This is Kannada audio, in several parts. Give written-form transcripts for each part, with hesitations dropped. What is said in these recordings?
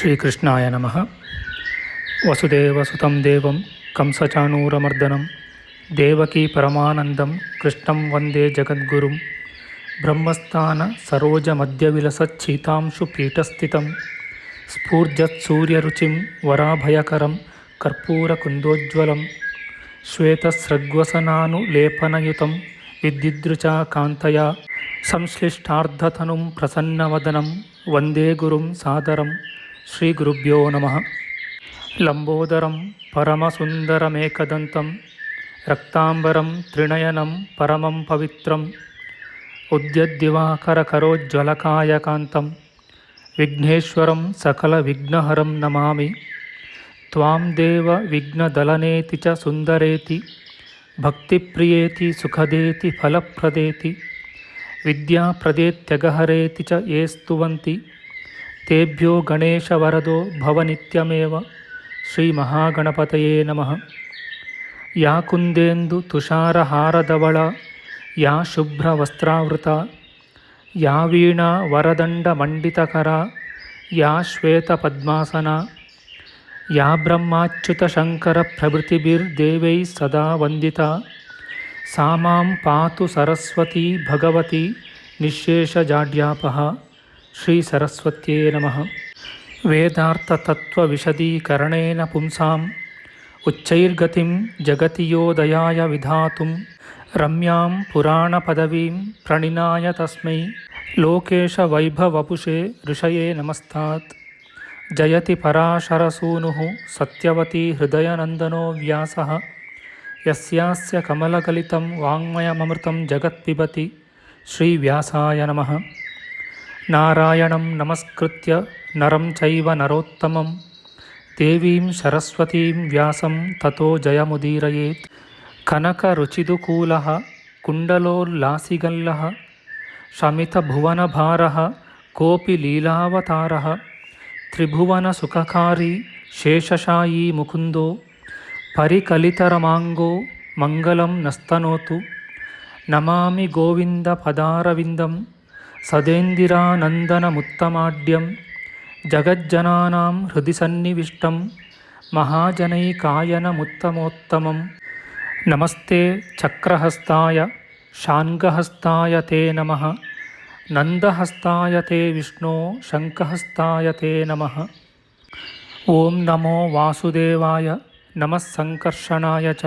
ಶ್ರೀಕೃಷ್ಣಾಯ ನಮಃ. ವಸುದೇವಸುತಂ ದೇವಂ ಕಂಸಚಾಣೂರಮರ್ದನಂ ದೇವಕೀ ಪರಮಾನಂದಂ ಕೃಷ್ಣಂ ವಂದೇ ಜಗದ್ಗುರುಂ. ಬ್ರಹ್ಮಸ್ಥಾನ ಸರೋಜಮಧ್ಯವಿಲಸಚ್ಛೀತಾಂಶು ಪೀಠಸ್ಥಿತಂ ಸ್ಫೂರ್ಜತ್ಸೂರ್ಯರುಚಿಂ ವರಾಭಯಕರಂ ಕರ್ಪೂರಕುಂದೋಜ್ವಲಂ ಶ್ವೇತಸ್ರಗ್ವಸನಾನುಲೇಪನಯುತಂ ವಿದ್ಯುದೃಚಾ ಕಾಂತಯಾ ಸಂಶ್ಲಿಷ್ಟಾರ್ಧತನುಂ ಪ್ರಸನ್ನವದನಂ ವಂದೇ ಗುರುಂ ಸಾದರಂ. ಶ್ರೀ ಗುರುಭ್ಯೋ ನಮಃ. ಲಂಬೋದರಂ ಪರಮಸುಂದರಮೇಕದಂತಂ ರಕ್ತಾಂಬರಂ ತ್ರಿನಯನಂ ಪರಮಂ ಪವಿತ್ರಂ ಉದ್ಯದ್ದಿವಾಕರಕರೋಜ್ವಲಕಾಯಕಾಂತಂ ವಿಘ್ನೇಶ್ವರಂ ಸಕಲವಿಘ್ನಹರಂ ನಮಾಮಿ. ತ್ವಾಂ ದೇವ ವಿಘ್ನದಲನೇತಿ ಚ ಸುಂದರೇತಿ ಭಕ್ತಿಪ್ರಿಯೇತಿ ಸುಖದೇತಿ ಫಲಪ್ರದೇತಿ ವಿದ್ಯಾಪ್ರದೇತ್ಯಗಹರೇತಿ ಚ ಯೇ ಸ್ತುವಂತಿ ತೇಭ್ಯೋ ಗಣೇಶವರದೋ ಭವನಿತ್ಯಮೇವ. ಶ್ರೀ ಮಹಾಗಣಪತಯೇ ನಮಃ. ಯಾ ಕುಂದೇಂದು ತುಷಾರಹಾರಧವಳ ಯಾ ಶುಭ್ರವಸ್ತ್ರಾವೃತ ಯಾ ವೀಣಾ ವರದಂಡಮಂಡಿತಕರ ಯಾ ಶ್ವೇತಪದ್ಮಾಸನ ಯಾ ಬ್ರಹ್ಮಾಚ್ಯುತಶಂಕರಪ್ರಭೃತಿಭಿರ್ದೇವೈಃ ಸದಾ ವಂದಿತಾ ಸಾ ಮಾಂ ಪಾತು ಸರಸ್ವತೀ ಭಗವತಿ ನಿಶ್ಶೇಷಜಾಡ್ಯಾಪಃ. ಶ್ರೀ ಸರಸ್ವತ್ಯೇ ನಮಃ. ವೇದಾರ್ಥತತ್ವವಿಶದೀಕರಣೇನ ಪುಂಸಾಂ ಉಚ್ಚೈರ್ಗತಿಂ ಜಗತಿ ಯೋ ದಯಾಯ ವಿಧಾತುಂ ರಮ್ಯಾಂ ಪುರಾಣಪದವೀಂ ಪ್ರಣಿನಾಯ ತಸ್ಮೈ ಲೋಕೇಶವೈಭವಪುಷೇ ಋಷಯೇ ನಮಸ್ತಾತ್. ಜಯತಿ ಪರಾಶರಸೂನುಃ ಸತ್ಯವತಿ ಹೃದಯನಂದನೋ ವ್ಯಾಸಃ ಯಸ್ಯಾಸ್ಯ ಕಮಲಕಲಿತಂ ವಾङ्ಮಯಮೃತಂ ಜಗತ್ಪಿಬತಿ. ಶ್ರೀವ್ಯಾಸಾಯ ನಮಃ. ನಾರಾಯಣಂ ನಮಸ್ಕೃತ್ಯ ನರಂ ಚೈವ ನರೋತ್ತಮಂ ದೇವೀಂ ಸರಸ್ವತೀಂ ವ್ಯಾಸಂ ತತೋ ಜಯಮುದೀರಯೇತ್. ಕನಕರುಚಿದುಕೂಲಃ ಕುಂಡಲೋಲ್ಲಾಸಿಗಲ್ಲಃ ಶಮಿತಭುವನಭಾರಃ ಕೋಪಿ ಲೀಲಾವತಾರಃ ತ್ರಿಭುವನಸುಖಕಾರಿ ಶೇಷಶಾಯೀ ಮುಕುಂದೋ ಪರಿಕಲಿತರಮಾಂಗೋ ಮಂಗಲಂ ನಸ್ತನೋತು. ನಮಾಮಿ ಗೋವಿಂದ ಪದಾರವಿಂದಂ ಸದೇಂದಿರಾನಂದನಮುತ್ತಮಾಡ್ಯಂ ಜಗಜ್ಜನಾನಾಂ ಹೃದಿ ಸನ್ನಿವಿಷ್ಟಂ ಮಹಾಜನೈಕಾಯನಮುತ್ತಮೋತ್ತಮಂ. ನಮಸ್ತೆ ಚಕ್ರಹಸ್ತಾಯ ಶಾನ್ಗಹಸ್ತಾಯ ತೇ ನಮಃ. ನಂದಹಸ್ತಾಯ ತೇ ವಿಷ್ಣೋ ಶಂಖಹಸ್ತಾಯ ತೇ ನಮಃ. ಓಂ ನಮೋ ವಾಸುದೇವಾಯ ನಮಃ ಸಂಕರ್ಷಣಾಯ ಚ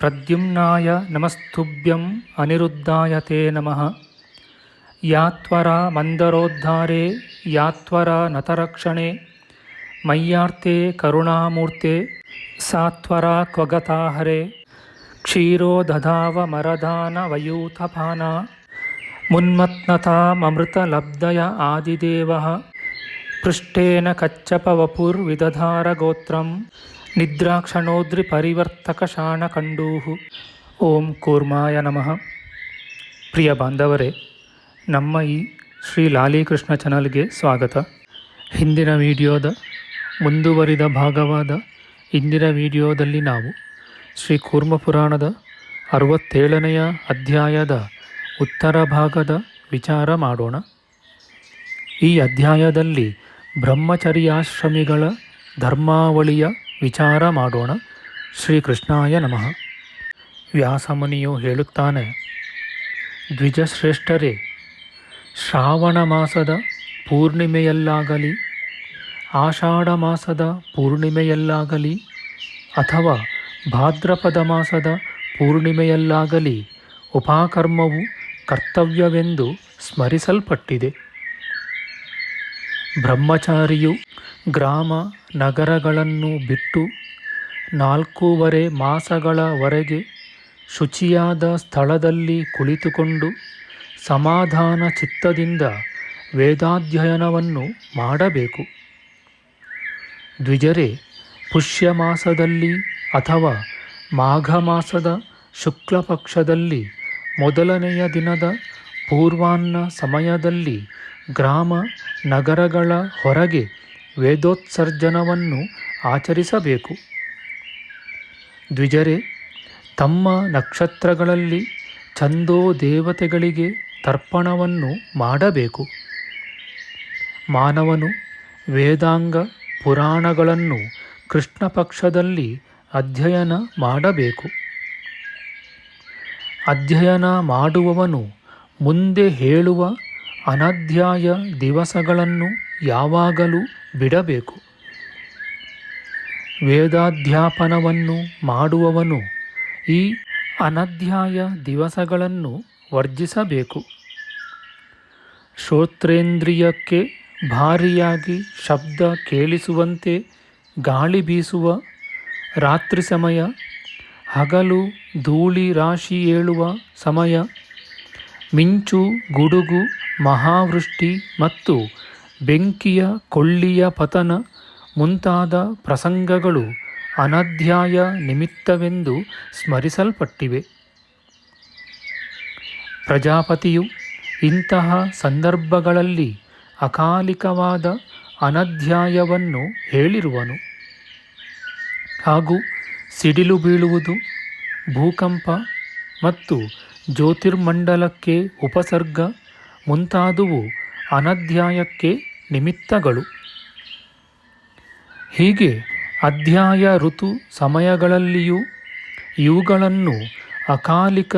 ಪ್ರದ್ಯುಮ್ನಾಯ ನಮಸ್ತುಭ್ಯಂ ಅನಿರುದ್ಧಾಯ ತೇ ನಮಃ. ಯಾತ್ವರ ಮಂದರೋದ್ಧಾರೆ ಯಾತ್ವರ ನತರಕ್ಷಣೆ ಮಯ್ಯಾರ್ತೆ ಕರುಣಾಮೂರ್ತೆ ಸಾತ್ವರ ಕ್ವಗತಾಹರೆ ಕ್ಷೀರೋ ದಧಾವ ಮರದಾನ ವಯೂಥಪಾನ ಮುನ್ಮತ್ನತಾಮೃತಲಬ್ಧಯ ಆದಿದೇವಃ ಪೃಷ್ಟೇನ ಕಚ್ಚಪವಪುರ್ವಿದಧಾರ ಗೋತ್ರಂ ನಿದ್ರಾಕ್ಷಣೋದ್ರಿ ಪರಿವರ್ತಕ ಶಾಣಕಂಡೂಃ. ಓಂ ಕೂರ್ಮಾಯ ನಮಃ. ಪ್ರಿಯ ಬಾಂಧವರೇ, ನಮ್ಮ ಈ ಶ್ರೀ ಲಾಲಿಕೃಷ್ಣ ಚಾನಲ್ಗೆ ಸ್ವಾಗತ. ಹಿಂದಿನ ವಿಡಿಯೋದ ಮುಂದುವರಿದ ಭಾಗವಾದ ಇಂದಿನ ವಿಡಿಯೋದಲ್ಲಿ ನಾವು ಶ್ರೀ ಕೂರ್ಮ ಪುರಾಣದ 67ನೆಯ ಅಧ್ಯಾಯದ ಉತ್ತರ ಭಾಗದ ವಿಚಾರ ಮಾಡೋಣ. ಈ ಅಧ್ಯಾಯದಲ್ಲಿ ಬ್ರಹ್ಮಚರ್ಯಾಶ್ರಮಿಗಳ ಧರ್ಮಾವಳಿಯ ವಿಚಾರ ಮಾಡೋಣ. ಶ್ರೀಕೃಷ್ಣಾಯ ನಮಃ. ವ್ಯಾಸಮುನಿಯು ಹೇಳುತ್ತಾನೆ, ದ್ವಿಜಶ್ರೇಷ್ಠರೇ, ಶ್ರಾವಣ ಮಾಸದ ಪೂರ್ಣಿಮೆಯಲ್ಲಾಗಲಿ ಆಷಾಢ ಮಾಸದ ಪೂರ್ಣಿಮೆಯಲ್ಲಾಗಲಿ ಅಥವಾ ಭಾದ್ರಪದ ಮಾಸದ ಪೂರ್ಣಿಮೆಯಲ್ಲಾಗಲಿ ಉಪಕರ್ಮವು ಕರ್ತವ್ಯವೆಂದು ಸ್ಮರಿಸಲ್ಪಟ್ಟಿದೆ. ಬ್ರಹ್ಮಚಾರಿಯು ಗ್ರಾಮ ನಗರಗಳನ್ನು ಬಿಟ್ಟು 4.5 ಮಾಸಗಳವರೆಗೆ ಶುಚಿಯಾದ ಸ್ಥಳದಲ್ಲಿ ಕುಳಿತುಕೊಂಡು ಸಮಾಧಾನ ಚಿತ್ತದಿಂದ ವೇದಾಧ್ಯಯನವನ್ನು ಮಾಡಬೇಕು. ದ್ವಿಜರೇ, ಪುಷ್ಯ ಮಾಸದಲ್ಲಿ ಅಥವಾ ಮಾಘ ಮಾಸದ ಶುಕ್ಲಪಕ್ಷದಲ್ಲಿ ಮೊದಲನೆಯ ದಿನದ ಪೂರ್ವಾಹ್ನ ಸಮಯದಲ್ಲಿ ಗ್ರಾಮ ನಗರಗಳ ಹೊರಗೆ ವೇದೋತ್ಸರ್ಜನವನ್ನು ಆಚರಿಸಬೇಕು. ದ್ವಿಜರೇ, ತಮ್ಮ ನಕ್ಷತ್ರಗಳಲ್ಲಿ ಛಂದೋ ದೇವತೆಗಳಿಗೆ ತರ್ಪಣವನ್ನು ಮಾಡಬೇಕು. ಮಾನವನು ವೇದಾಂಗ ಪುರಾಣಗಳನ್ನು ಕೃಷ್ಣ ಪಕ್ಷದಲ್ಲಿ ಅಧ್ಯಯನ ಮಾಡಬೇಕು. ಅಧ್ಯಯನ ಮಾಡುವವನು ಮುಂದೆ ಹೇಳುವ ಅನಧ್ಯಾಯ ದಿವಸಗಳನ್ನು ಯಾವಾಗಲೂ ಬಿಡಬೇಕು. ವೇದಾಧ್ಯಾಪನವನ್ನು ಮಾಡುವವನು ಈ ಅನಧ್ಯಾಯ ದಿವಸಗಳನ್ನು ವರ್ಜಿಸಬೇಕು. ಶ್ರೋತ್ರೇಂದ್ರಿಯಕ್ಕೆ ಭಾರಿಯಾಗಿ ಶಬ್ದ ಕೇಳಿಸುವಂತೆ ಗಾಳಿ ಬೀಸುವ ರಾತ್ರಿ ಸಮಯ, ಹಗಲು ಧೂಳಿ ರಾಶಿ ಏಳುವ ಸಮಯ, ಮಿಂಚು ಗುಡುಗು ಮಹಾವೃಷ್ಟಿ ಮತ್ತು ಬೆಂಕಿಯ ಕೊಳ್ಳಿಯ ಪತನ ಮುಂತಾದ ಪ್ರಸಂಗಗಳು ಅನಧ್ಯಾಯ ನಿಮಿತ್ತವೆಂದು ಸ್ಮರಿಸಲ್ಪಟ್ಟಿವೆ. ಪ್ರಜಾಪತಿಯು ಇಂತಹ ಸಂದರ್ಭಗಳಲ್ಲಿ ಅಕಾಲಿಕವಾದ ಅನಧ್ಯಾಯವನ್ನು ಹೇಳಿರುವನು. ಹಾಗೂ ಸಿಡಿಲು ಬೀಳುವುದು, ಭೂಕಂಪ ಮತ್ತು ಜ್ಯೋತಿರ್ಮಂಡಲಕ್ಕೆ ಉಪಸರ್ಗ ಮುಂತಾದುವು ಅನಧ್ಯಾಯಕ್ಕೆ ನಿಮಿತ್ತಗಳು. ಹೀಗೆ ಅಧ್ಯಾಯ ಋತು ಸಮಯಗಳಲ್ಲಿಯೂ ಇವುಗಳನ್ನು ಅಕಾಲಿಕ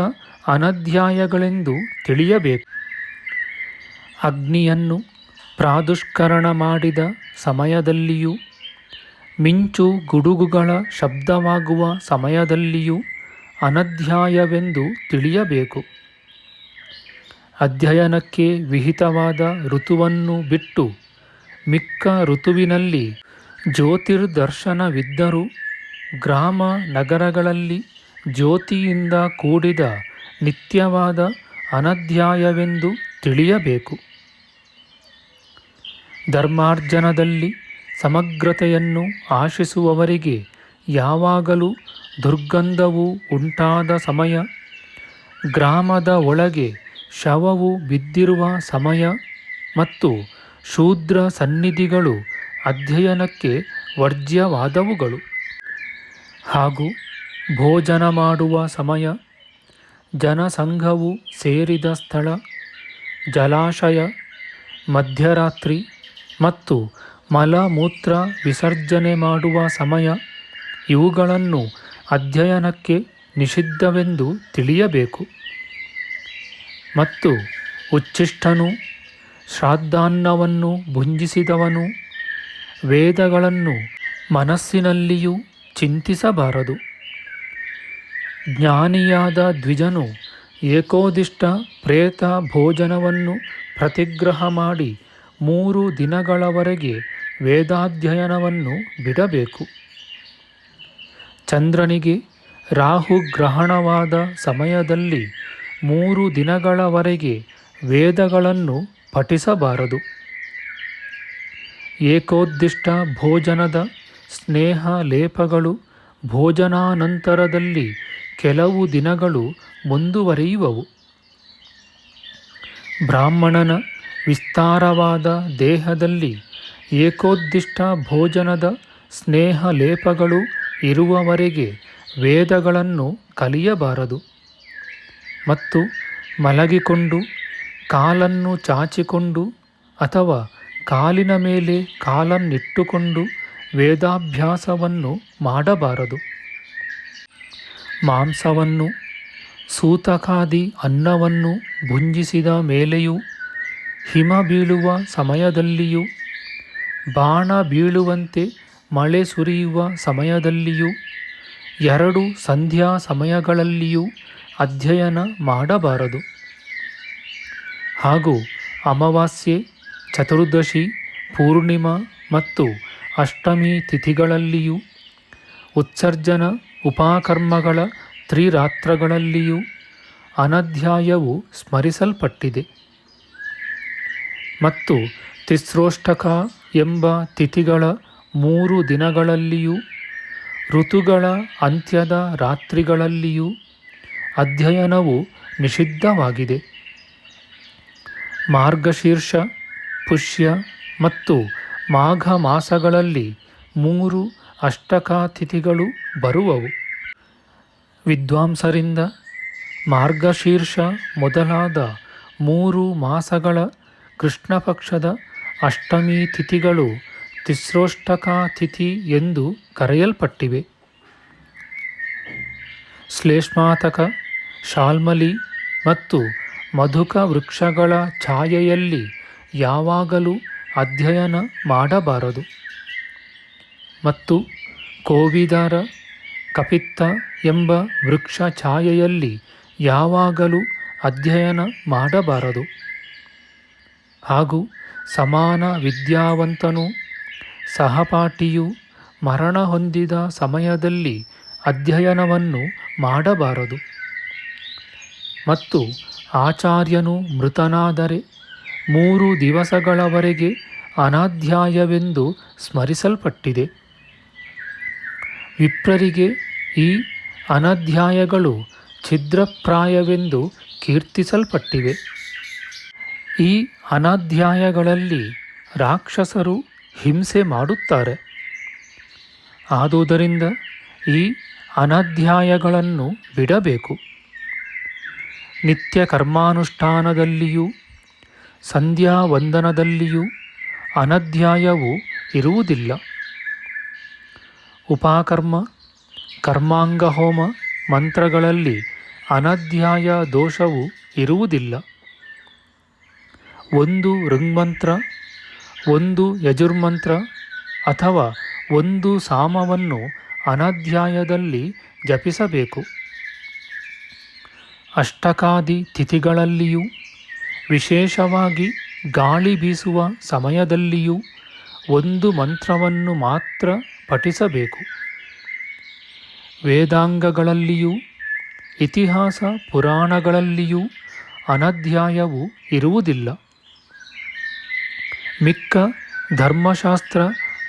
ಅನಧ್ಯಾಯಗಳೆಂದು ತಿಳಿಯಬೇಕು. ಅಗ್ನಿಯನ್ನು ಪ್ರಾದುಷ್ಕರಣ ಮಾಡಿದ ಸಮಯದಲ್ಲಿಯೂ ಮಿಂಚು ಗುಡುಗುಗಳ ಶಬ್ದವಾಗುವ ಸಮಯದಲ್ಲಿಯೂ ಅನಧ್ಯಾಯವೆಂದು ತಿಳಿಯಬೇಕು. ಅಧ್ಯಯನಕ್ಕೆ ವಿಹಿತವಾದ ಋತುವನ್ನು ಬಿಟ್ಟು ಮಿಕ್ಕ ಋತುವಿನಲ್ಲಿ ಜ್ಯೋತಿರ್ದರ್ಶನವಿದ್ದರೂ ಗ್ರಾಮ ನಗರಗಳಲ್ಲಿ ಜ್ಯೋತಿಯಿಂದ ಕೂಡಿದ ನಿತ್ಯವಾದ ಅನಧ್ಯಾಯವೆಂದು ತಿಳಿಯಬೇಕು. ಧರ್ಮಾರ್ಜನದಲ್ಲಿ ಸಮಗ್ರತೆಯನ್ನು ಆಶಿಸುವವರಿಗೆ ಯಾವಾಗಲೂ ದುರ್ಗಂಧವು ಉಂಟಾದ ಸಮಯ, ಗ್ರಾಮದ ಒಳಗೆ ಶವವು ಬಿದ್ದಿರುವ ಸಮಯ ಮತ್ತು ಶೂದ್ರ ಸನ್ನಿಧಿಗಳು ಅಧ್ಯಯನಕ್ಕೆ ವರ್ಜ್ಯವಾದವುಗಳು. ಹಾಗೂ ಭೋಜನ ಮಾಡುವ ಸಮಯ, ಜನಸಂಘವು ಸೇರಿದ ಸ್ಥಳ, ಜಲಾಶಯ, ಮಧ್ಯರಾತ್ರಿ ಮತ್ತು ಮಲಮೂತ್ರ ವಿಸರ್ಜನೆ ಮಾಡುವ ಸಮಯ ಇವುಗಳನ್ನು ಅಧ್ಯಯನಕ್ಕೆ ನಿಷಿದ್ಧವೆಂದು ತಿಳಿಯಬೇಕು. ಮತ್ತು ಉಚ್ಛಿಷ್ಟನು, ಶ್ರಾದ್ದಾನ್ನವನ್ನು ಭುಂಜಿಸಿದವನು ವೇದಗಳನ್ನು ಮನಸ್ಸಿನಲ್ಲಿಯೂ ಚಿಂತಿಸಬಾರದು. ಜ್ಞಾನಿಯಾದ ದ್ವಿಜನು ಏಕೋದಿಷ್ಟ ಪ್ರೇತ ಭೋಜನವನ್ನು ಪ್ರತಿಗ್ರಹ ಮಾಡಿ 3 ದಿನಗಳವರೆಗೆ ವೇದಾಧ್ಯಯನವನ್ನು ಬಿಡಬೇಕು. ಚಂದ್ರನಿಗೆ ರಾಹುಗ್ರಹಣವಾದ ಸಮಯದಲ್ಲಿ 3 ದಿನಗಳವರೆಗೆ ವೇದಗಳನ್ನು ಪಠಿಸಬಾರದು. ಏಕೋದ್ದಿಷ್ಟ ಭೋಜನದ ಸ್ನೇಹ ಲೇಪಗಳು ಭೋಜನಾನಂತರದಲ್ಲಿ ಕೆಲವು ದಿನಗಳು ಮುಂದುವರಿಯುವವು. ಬ್ರಾಹ್ಮಣನ ವಿಸ್ತಾರವಾದ ದೇಹದಲ್ಲಿ ಏಕೋದ್ದಿಷ್ಟ ಭೋಜನದ ಸ್ನೇಹ ಲೇಪಗಳು ಇರುವವರೆಗೆ ವೇದಗಳನ್ನು ಕಲಿಯಬಾರದು. ಮತ್ತು ಮಲಗಿಕೊಂಡು ಕಾಲನ್ನು ಚಾಚಿಕೊಂಡು ಅಥವಾ ಕಾಲಿನ ಮೇಲೆ ಕಾಲನ್ನಿಟ್ಟುಕೊಂಡು ವೇದಾಭ್ಯಾಸವನ್ನು ಮಾಡಬಾರದು. ಮಾಂಸವನ್ನು, ಸೂತಕಾದಿ ಅನ್ನವನ್ನು ಭುಂಜಿಸಿದ ಮೇಲೆಯೂ, ಹಿಮ ಬೀಳುವ ಸಮಯದಲ್ಲಿಯೂ, ಬಾಣ ಬೀಳುವಂತೆ ಮಳೆ ಸುರಿಯುವ ಸಮಯದಲ್ಲಿಯೂ, 2 ಸಂಧ್ಯಾ ಸಮಯಗಳಲ್ಲಿಯೂ ಅಧ್ಯಯನ ಮಾಡಬಾರದು. ಹಾಗೂ ಅಮಾವಾಸ್ಯೆ, ಚತುರ್ದಶಿ, ಪೂರ್ಣಿಮಾ ಮತ್ತು ಅಷ್ಟಮಿ ತಿಥಿಗಳಲ್ಲಿಯೂ, ಉತ್ಸರ್ಜನ ಉಪಕರ್ಮಗಳ ತ್ರಿರಾತ್ರಗಳಲ್ಲಿಯೂ ಅನಧ್ಯಾಯವು ಸ್ಮರಿಸಲ್ಪಟ್ಟಿದೆ. ಮತ್ತು ತಿಸ್ರೋಷ್ಟಕ ಎಂಬ ತಿಥಿಗಳ 3 ದಿನಗಳಲ್ಲಿಯೂ, ಋತುಗಳ ಅಂತ್ಯದ ರಾತ್ರಿಗಳಲ್ಲಿಯೂ ಅಧ್ಯಯನವು ನಿಷಿದ್ಧವಾಗಿದೆ. ಮಾರ್ಗಶೀರ್ಷ, ಪುಷ್ಯ ಮತ್ತು ಮಾಘ ಮಾಸಗಳಲ್ಲಿ 3 ಅಷ್ಟಕ ತಿಥಿಗಳು ಬರುವವು. ವಿದ್ವಾಂಸರಿಂದ ಮಾರ್ಗಶೀರ್ಷ ಮೊದಲಾದ 3 ಮಾಸಗಳ ಕೃಷ್ಣಪಕ್ಷದ ಅಷ್ಟಮಿ ತಿಥಿಗಳು ತಿಸ್ರೋಷ್ಟಕಾತಿಥಿ ಎಂದು ಕರೆಯಲ್ಪಟ್ಟಿವೆ. ಶ್ಲೇಷ್ಮಾತಕ, ಶಾಲ್ಮಲಿ ಮತ್ತು ಮಧುಕ ವೃಕ್ಷಗಳ ಛಾಯೆಯಲ್ಲಿ ಯಾವಾಗಲೂ ಅಧ್ಯಯನ ಮಾಡಬಾರದು. ಮತ್ತು ಕೋವಿದಾರ, ಕಪಿತ್ತ ಎಂಬ ವೃಕ್ಷ ಛಾಯೆಯಲ್ಲಿ ಯಾವಾಗಲೂ ಅಧ್ಯಯನ ಮಾಡಬಾರದು. ಹಾಗೂ ಸಮಾನ ವಿದ್ಯಾವಂತನೂ ಸಹಪಾಠಿಯೂ ಮರಣ ಹೊಂದಿದ ಸಮಯದಲ್ಲಿ ಅಧ್ಯಯನವನ್ನು ಮಾಡಬಾರದು. ಮತ್ತು ಆಚಾರ್ಯನು ಮೃತನಾದರೆ 3 ದಿವಸಗಳವರೆಗೆ ಅನಾಧ್ಯಾಯವೆಂದು ಸ್ಮರಿಸಲ್ಪಟ್ಟಿದೆ. ವಿಪ್ರರಿಗೆ ಈ ಅನಧ್ಯಾಯಗಳು ಛಿದ್ರಪ್ರಾಯವೆಂದು ಕೀರ್ತಿಸಲ್ಪಟ್ಟಿವೆ. ಈ ಅನಧ್ಯಾಯಗಳಲ್ಲಿ ರಾಕ್ಷಸರು ಹಿಂಸೆ ಮಾಡುತ್ತಾರೆ. ಆದುದರಿಂದ ಈ ಅನಧ್ಯಾಯಗಳನ್ನು ಬಿಡಬೇಕು. ನಿತ್ಯ ಕರ್ಮಾನುಷ್ಠಾನದಲ್ಲಿಯೂ ಸಂಧ್ಯಾ ವಂದನದಲ್ಲಿಯೂ ಅನಧ್ಯಾಯವು ಇರುವುದಿಲ್ಲ. ಉಪಕರ್ಮ, ಕರ್ಮಾಂಗಹೋಮ ಮಂತ್ರಗಳಲ್ಲಿ ಅನಧ್ಯಾಯ ದೋಷವು ಇರುವುದಿಲ್ಲ. 1 ಋಗ್ಮಂತ್ರ, 1 ಯಜುರ್ಮಂತ್ರ ಅಥವಾ 1 ಸಾಮವನ್ನು ಅನಧ್ಯಾಯದಲ್ಲಿ ಜಪಿಸಬೇಕು. ಅಷ್ಟಕಾದಿ ತಿಥಿಗಳಲ್ಲಿಯೂ ವಿಶೇಷವಾಗಿ ಗಾಳಿ ಬೀಸುವ ಸಮಯದಲ್ಲಿಯೂ 1 ಮಂತ್ರವನ್ನು ಮಾತ್ರ ಪಠಿಸಬೇಕು. ವೇದಾಂಗಗಳಲ್ಲಿಯೂ ಇತಿಹಾಸ ಪುರಾಣಗಳಲ್ಲಿಯೂ ಅನಧ್ಯಾಯವು ಇರುವುದಿಲ್ಲ. ಮಿಕ್ಕ ಧರ್ಮಶಾಸ್ತ್ರ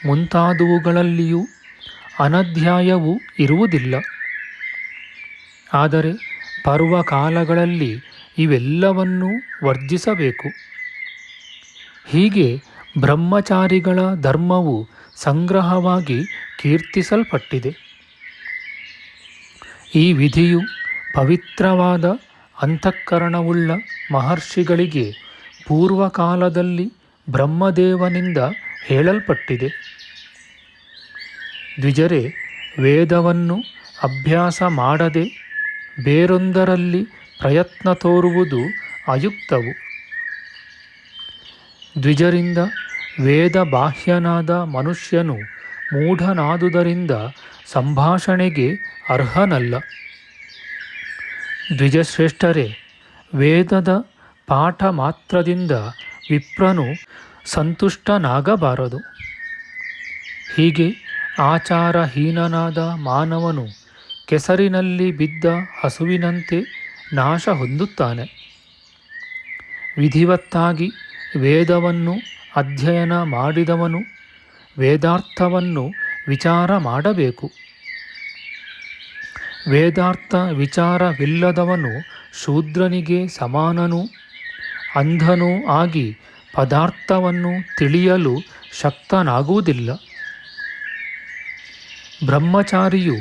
ಮುಂತಾದವುಗಳಲ್ಲಿಯೂ ಅನಧ್ಯಾಯವು ಇರುವುದಿಲ್ಲ. ಆದರೆ ಪರ್ವಕಾಲಗಳಲ್ಲಿ ಇವೆಲ್ಲವನ್ನೂ ವರ್ಜಿಸಬೇಕು. ಹೀಗೆ ಬ್ರಹ್ಮಚಾರಿಗಳ ಧರ್ಮವು ಸಂಗ್ರಹವಾಗಿ ಕೀರ್ತಿಸಲ್ಪಟ್ಟಿದೆ. ಈ ವಿಧಿಯು ಪವಿತ್ರವಾದ ಅಂತಃಕರಣವುಳ್ಳ ಮಹರ್ಷಿಗಳಿಗೆ ಪೂರ್ವಕಾಲದಲ್ಲಿ ಬ್ರಹ್ಮದೇವನಿಂದ ಹೇಳಲ್ಪಟ್ಟಿದೆ. ದ್ವಿಜರೇ, ವೇದವನ್ನು ಅಭ್ಯಾಸ ಮಾಡದೆ ಬೇರೊಂದರಲ್ಲಿ ಪ್ರಯತ್ನ ತೋರುವುದು ಅಯುಕ್ತವು. ದ್ವಿಜರಿಂದ ವೇದ ಬಾಹ್ಯನಾದ ಮನುಷ್ಯನು ಮೂಢನಾದುದರಿಂದ ಸಂಭಾಷಣೆಗೆ ಅರ್ಹನಲ್ಲ. ದ್ವಿಜಶ್ರೇಷ್ಠರೇ, ವೇದದ ಪಾಠ ಮಾತ್ರದಿಂದ ವಿಪ್ರನು ಸಂತುಷ್ಟನಾಗಬಾರದು. ಹೀಗೆ ಆಚಾರಹೀನನಾದ ಮಾನವನು ಕೆಸರಿನಲ್ಲಿ ಬಿದ್ದ ಹಸುವಿನಂತೆ ನಾಶ ಹೊಂದುತ್ತಾನೆ. ವಿಧಿವತ್ತಾಗಿ ವೇದವನ್ನು ಅಧ್ಯಯನ ಮಾಡಿದವನು ವೇದಾರ್ಥವನ್ನು ವಿಚಾರ ಮಾಡಬೇಕು. ವೇದಾರ್ಥ ವಿಚಾರವಿಲ್ಲದವನು ಶೂದ್ರನಿಗೆ ಸಮಾನನೂ ಅಂಧನೂ ಆಗಿ ಪದಾರ್ಥವನ್ನು ತಿಳಿಯಲು ಶಕ್ತನಾಗುವುದಿಲ್ಲ. ಬ್ರಹ್ಮಚಾರಿಯು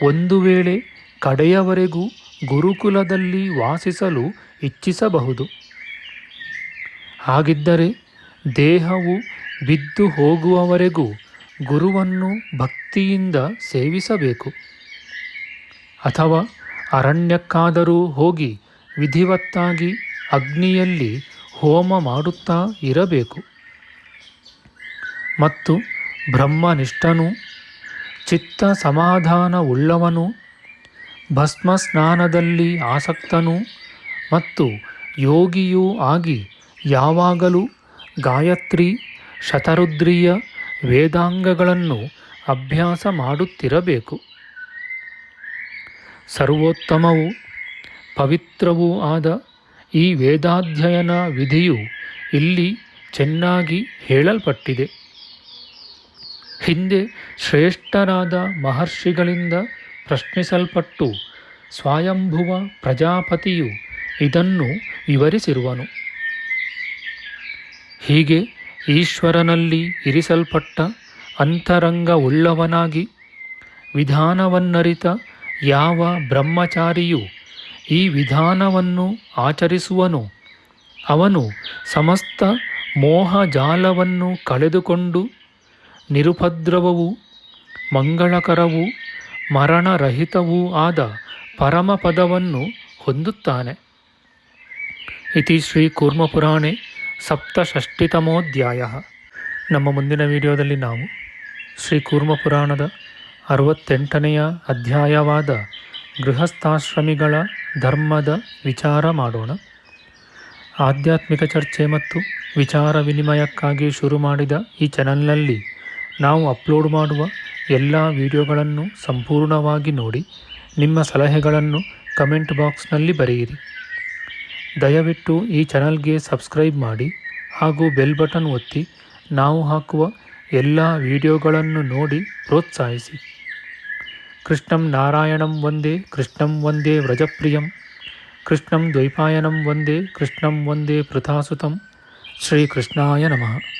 ಒಂದು ವೇಳೆ ಕಡೆಯವರೆಗೂ ಗುರುಕುಲದಲ್ಲಿ ವಾಸಿಸಲು ಇಚ್ಛಿಸಬಹುದು. ಹಾಗಿದ್ದರೆ ದೇಹವು ಬಿದ್ದು ಹೋಗುವವರೆಗೂ ಗುರುವನ್ನು ಭಕ್ತಿಯಿಂದ ಸೇವಿಸಬೇಕು. ಅಥವಾ ಅರಣ್ಯಕ್ಕಾದರೂ ಹೋಗಿ ವಿಧಿವತ್ತಾಗಿ ಅಗ್ನಿಯಲ್ಲಿ ಹೋಮ ಮಾಡುತ್ತಾ ಇರಬೇಕು. ಮತ್ತು ಬ್ರಹ್ಮನಿಷ್ಠನೂ ಚಿತ್ತ ಸಮಾಧಾನವುಳ್ಳವನೂ ಭಸ್ಮ ಸ್ನಾನದಲ್ಲಿ ಆಸಕ್ತನೂ ಮತ್ತು ಯೋಗಿಯೂ ಆಗಿ ಯಾವಾಗಲೂ ಗಾಯತ್ರಿ, ಶತರುದ್ರೀಯ ವೇದಾಂಗಗಳನ್ನು ಅಭ್ಯಾಸ ಮಾಡುತ್ತಿರಬೇಕು. ಸರ್ವೋತ್ತಮವೂ ಪವಿತ್ರವೂ ಆದ ಈ ವೇದಾಧ್ಯಯನ ವಿಧಿಯು ಇಲ್ಲಿ ಚೆನ್ನಾಗಿ ಹೇಳಲ್ಪಟ್ಟಿದೆ. ಹಿಂದೆ ಶ್ರೇಷ್ಠರಾದ ಮಹರ್ಷಿಗಳಿಂದ ಪ್ರಶ್ನಿಸಲ್ಪಟ್ಟು ಸ್ವಯಂಭುವ ಪ್ರಜಾಪತಿಯು ಇದನ್ನು ವಿವರಿಸಿರುವನು. ಹೀಗೆ ಈಶ್ವರನಲ್ಲಿ ಇರಿಸಲ್ಪಟ್ಟ ಅಂತರಂಗವುಳ್ಳವನಾಗಿ ವಿಧಾನವನ್ನರಿತ ಯಾವ ಬ್ರಹ್ಮಚಾರಿಯು ಈ ವಿಧಾನವನ್ನು ಆಚರಿಸುವನೋ ಅವನು ಸಮಸ್ತ ಮೋಹಜಾಲವನ್ನು ಕಳೆದುಕೊಂಡು ನಿರುಪದ್ರವವೂ ಮಂಗಳಕರವೂ ಮರಣರಹಿತವೂ ಆದ ಪರಮಪದವನ್ನು ಹೊಂದುತ್ತಾನೆ. ಇತಿ ಶ್ರೀ ಕೂರ್ಮಪುರಾಣೆ ಸಪ್ತಷಷ್ಟಿತಮೋಧ್ಯಾಯ. ನಮ್ಮ ಮುಂದಿನ ವಿಡಿಯೋದಲ್ಲಿ ನಾವು ಶ್ರೀ ಕೂರ್ಮಪುರಾಣದ 68ನೆಯ ಅಧ್ಯಾಯವಾದ ಗೃಹಸ್ಥಾಶ್ರಮಿಗಳ ಧರ್ಮದ ವಿಚಾರ ಮಾಡೋಣ. ಆಧ್ಯಾತ್ಮಿಕ ಚರ್ಚೆ ಮತ್ತು ವಿಚಾರ ವಿನಿಮಯಕ್ಕಾಗಿ ಶುರು ಮಾಡಿದ ಈ ಚಾನಲ್ನಲ್ಲಿ ನಾವು ಅಪ್ಲೋಡ್ ಮಾಡುವ ಎಲ್ಲ ವಿಡಿಯೋಗಳನ್ನು ಸಂಪೂರ್ಣವಾಗಿ ನೋಡಿ ನಿಮ್ಮ ಸಲಹೆಗಳನ್ನು ಕಮೆಂಟ್ ಬಾಕ್ಸ್ನಲ್ಲಿ ಬರೆಯಿರಿ. ದಯವಿಟ್ಟು ಈ ಚಾನಲ್ಗೆ ಸಬ್ಸ್ಕ್ರೈಬ್ ಮಾಡಿ ಹಾಗೂ ಬೆಲ್ ಬಟನ್ ಒತ್ತಿ ನಾವು ಹಾಕುವ ಎಲ್ಲ ವಿಡಿಯೋಗಳನ್ನು ನೋಡಿ ಪ್ರೋತ್ಸಾಹಿಸಿ. ಕೃಷ್ಣಂ ನಾರಾಯಣಂ ವಂದೇ ಕೃಷ್ಣಂ ವಂದೇ ವ್ರಜಪ್ರಿಯಂ ಕೃಷ್ಣಂ ದ್ವೈಪಾಯನಂ ವಂದೇ ಕೃಷ್ಣಂ ವಂದೇ ಪೃಥಾಸುತಂ. ಶ್ರೀಕೃಷ್ಣಾಯ ನಮಃ.